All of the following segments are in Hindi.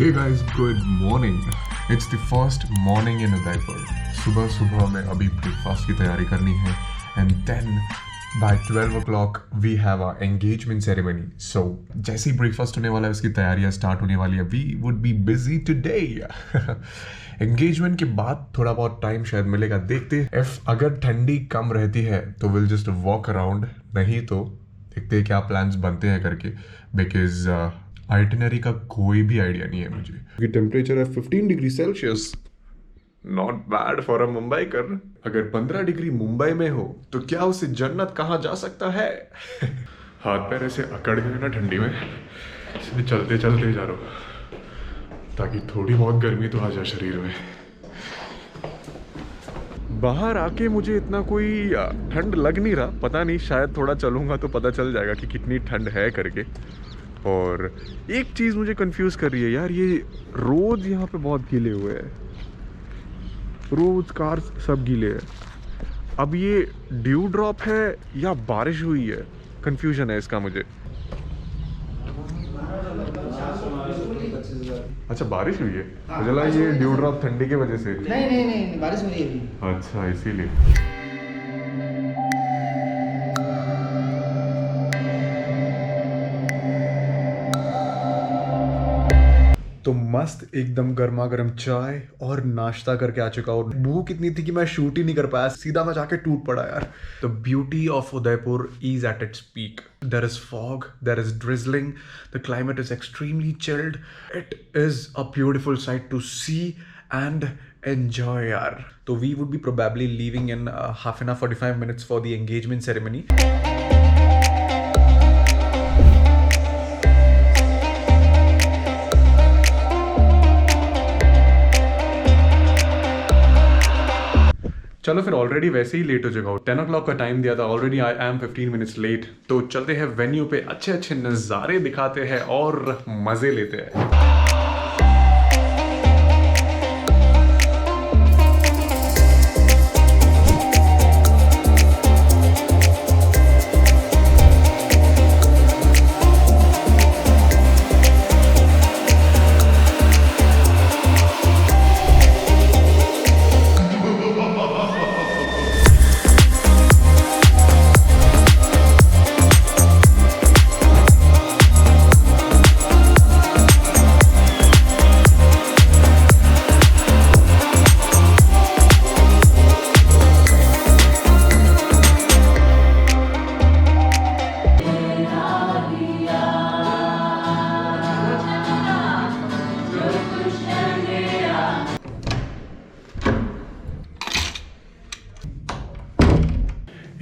Hey guys, good morning. It's the first morning in Udaipur. सुबह सुबह में अभी ब्रेकफास्ट की तैयारी करनी है and then by 12 o'clock we have our engagement ceremony. So जैसे ही ब्रेकफास्ट होने वाला है उसकी तैयारियां स्टार्ट होने वाली है. We would be busy today. Engagement के बाद थोड़ा बहुत टाइम शायद मिलेगा, देखते. इफ अगर ठंडी कम रहती है तो विल जस्ट वॉक अराउंड, नहीं तो देखते हैं क्या प्लान्स बनते हैं करके. बिकॉज आइटिनरी का कोई भी आइडिया नहीं है मुझे. क्योंकि टेम्परेचर है 15 degree Celsius. Not bad for a Mumbai कर. अगर 15 डिग्री मुंबई में हो तो क्या उसे जन्नत कहा जा सकता है. हाथ पैर ऐसे अकड़ गए ना ठंडी में, इसलिए चलते चलते जा रहा हूँ ताकि थोड़ी बहुत गर्मी तो आ जाए शरीर में. बाहर आके मुझे इतना कोई ठंड लग नहीं रहा. पता नहीं, शायद थोड़ा चलूँगा तो पता चल जाएगा कि कितनी ठंड है करके. और एक चीज़ मुझे कंफ्यूज कर रही है यार, ये रोड यहाँ पे बहुत गीले हुए हैं. रोड कार सब गीले हैं. अब ये ड्यू ड्रॉप है या बारिश हुई है, कंफ्यूजन है इसका मुझे. अच्छा, बारिश हुई है. मुझे लगा ये ड्यू ड्रॉप ठंडी की वजह से. नहीं बारिश हो रही है. अच्छा, इसीलिए. तो मस्त एकदम गर्मा गर्म चाय और नाश्ता करके आ चुका हूँ. भूख इतनी थी कि मैं शूट ही नहीं कर पाया, सीधा मैं जाके टूट पड़ा यार. The beauty of Udaipur is at its peak. There is fog, there is drizzling, the climate is extremely chilled. It is a beautiful sight to see and enjoy yaar. So we would be probably leaving in half an hour, 45 minutes for the engagement ceremony. चलो फिर, ऑलरेडी वैसे ही लेट हो चुका हूँ. 10 o'clock का टाइम दिया था, already I am 15 minutes late. तो चलते हैं वेन्यू पे, अच्छे अच्छे नज़ारे दिखाते हैं और मज़े लेते हैं.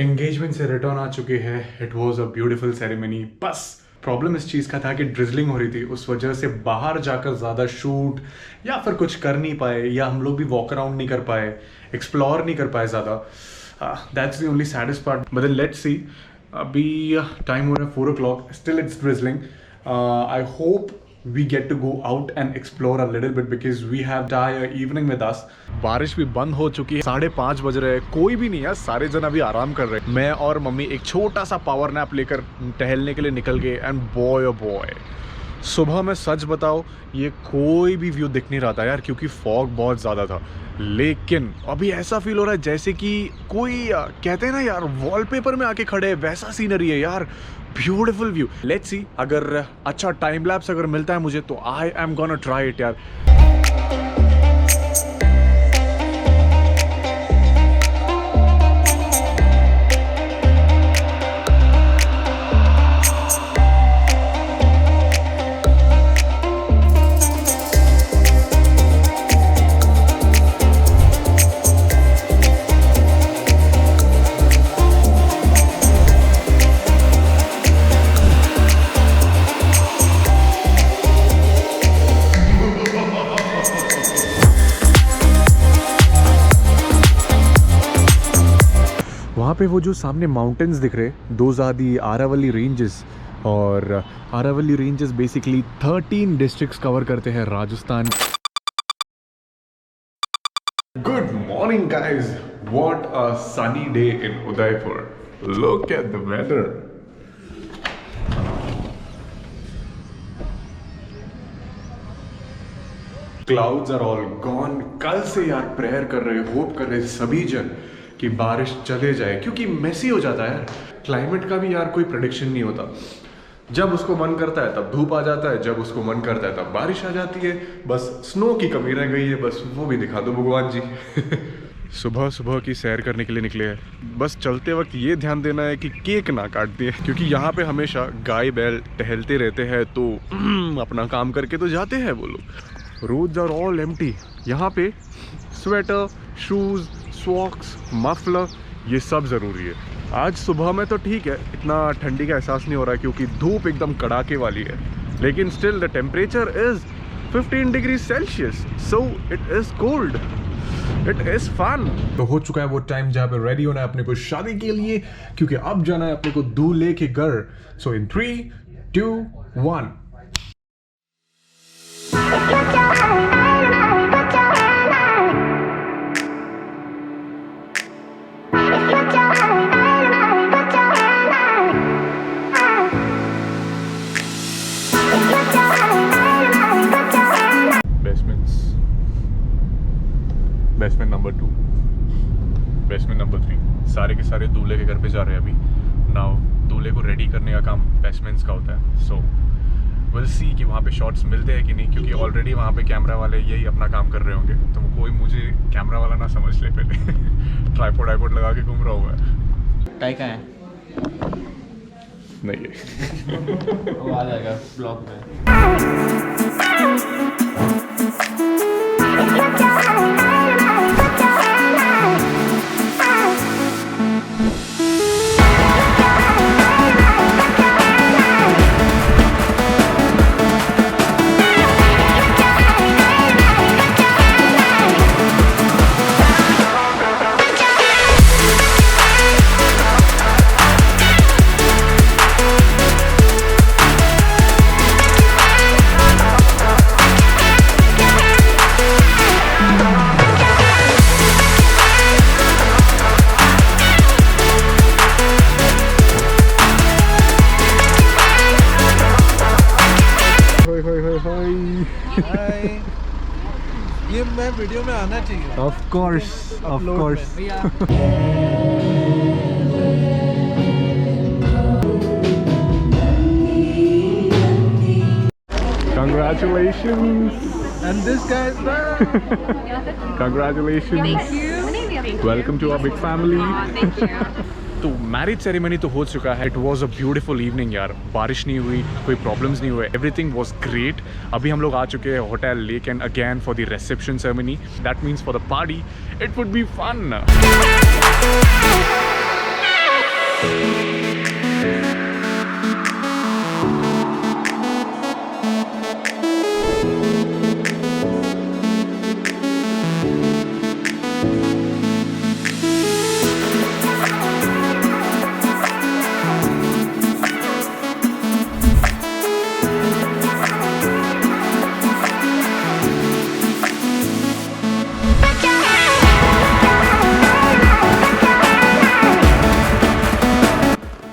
एंगेजमेंट से रिटर्न आ चुके हैं. It was a beautiful ceremony. बस प्रॉब्लम इस चीज़ का था कि ड्रिजलिंग हो रही थी, उस वजह से बाहर जाकर ज़्यादा शूट या फिर कुछ कर नहीं पाए, या हम लोग भी वॉक अराउंड नहीं कर पाए, एक्सप्लोर नहीं कर पाए ज़्यादा. That's the only saddest part. But then let's see. अभी टाइम हो रहा है 4 o'clock. Still it's drizzling. I hope we get to go out and explore a little bit because we have entire evening with us. बारिश भी बंद हो चुकी है. 5:30 बज रहे हैं. कोई भी नहीं है, सारे जन अभी आराम कर रहे हैं. मैं और मम्मी एक छोटा सा पावर नैप लेकर टहलने के लिए निकल गए. एंड बॉय ओ बॉय, सुबह में सच बताओ ये कोई भी व्यू दिख नहीं रहा था यार, क्योंकि फॉग बहुत ज़्यादा था. लेकिन अभी ऐसा फील हो रहा है जैसे कि कोई कहते हैं ना यार, वॉलपेपर में आके खड़े, वैसा सीनरी है यार. Beautiful view. लेट्स सी, अगर अच्छा टाइम लैप्स अगर मिलता है मुझे तो I am gonna try it यार. वहाँ पे वो जो सामने माउंटेन्स दिख रहे, those are the Aravalli ranges. और Aravalli ranges basically 13 districts cover करते हैं Rajasthan. Good morning guys, what a sunny day in Udaipur. Look at the weather. Clouds are all gone. कल से यार प्रेयर कर रहे, होप कर रहे सभी जन कि बारिश चले जाए, क्योंकि मेसी हो जाता है यार। क्लाइमेट का भी यार कोई प्रेडिक्शन नहीं होता। जब उसको मन करता है तब धूप आ जाता है, जब उसको मन करता है तब बारिश आ जाती है। बस स्नो की कमी रह गई है, बस वो भी दिखा दो भगवान जी। सुबह सुबह की सैर करने के लिए निकले हैं। बस चलते वक्त ये ध्यान देना है कि केक ना काट दिए, क्योंकि यहाँ पे हमेशा गाय बैल टहलते रहते हैं, तो अपना काम करके तो जाते हैं वो लोग। Roads are all empty. यहाँ पे स्वेटर, शूज़, सॉक्स, मफलर ये सब ज़रूरी है। आज सुबह में तो ठीक है, इतना ठंडी का एहसास नहीं हो रहा है क्योंकि धूप एकदम कड़ाके वाली है, लेकिन still the temperature is 15 degree Celsius, so it is cold, it is fun. तो हो चुका है वो टाइम जहाँ पे रेडी होना है अपने को शादी के लिए, क्योंकि अब जाना है अपने को दूल्हे के घर। सो इन 3, 2, 1। बेसमेंट नंबर 2, बेसमेंट नंबर 3, सारे के सारे दूल्हे के घर पे जा रहे हैं अभी। नाउ दूल्हे को रेडी करने का काम बेसमेंट्स का होता है। सो विल सी कि वहाँ पे शॉट्स मिलते हैं कि नहीं, क्योंकि ऑलरेडी वहाँ पे कैमरा वाले यही अपना काम कर रहे होंगे, तो कोई मुझे कैमरा वाला ना समझ ले पहले। ट्राइपॉड आईपॉड लगा के घूम रहा हुआ है। टाई का है नहीं है। वो आ जाएगा ब्लॉग में। ये मैं वीडियो में आना चाहिए। Of course, of course. Congratulations! And this guy is there. Congratulations! Thank you. Welcome to our big family. Thank you. तो मैरिज सेरेमनी तो हो चुका है। It was a beautiful evening यार। बारिश नहीं हुई, कोई प्रॉब्लम्स नहीं हुए, एवरीथिंग वॉज ग्रेट। अभी हम लोग आ चुके हैं hotel lake and again for the reception ceremony. That means for the party it would be fun.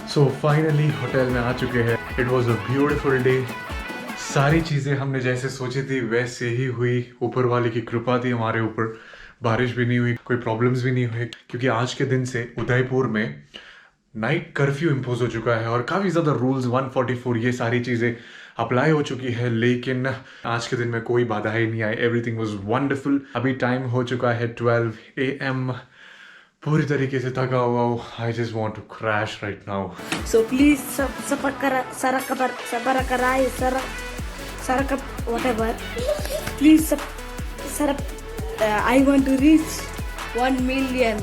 So finally hotel में आ चुके हैं। It was a beautiful day. सारी चीज़ें हमने जैसे सोची थी वैसे ही हुई। ऊपर वाले की कृपा थी हमारे ऊपर। बारिश भी नहीं हुई, कोई प्रॉब्लम्स भी नहीं हुई, क्योंकि आज के दिन से उदयपुर में नाइट कर्फ्यू इम्पोज हो चुका है और काफ़ी ज़्यादा रूल्स 144 ये सारी चीज़ें अप्लाई हो चुकी है। लेकिन आज के दिन में कोई बाधाएं नहीं आई। Everything was wonderful. अभी टाइम हो चुका है 12 AM। पूरी तरीके से थका हुआ हूँ। I just want to crash right now. So please whatever. Please I want to reach 1 million.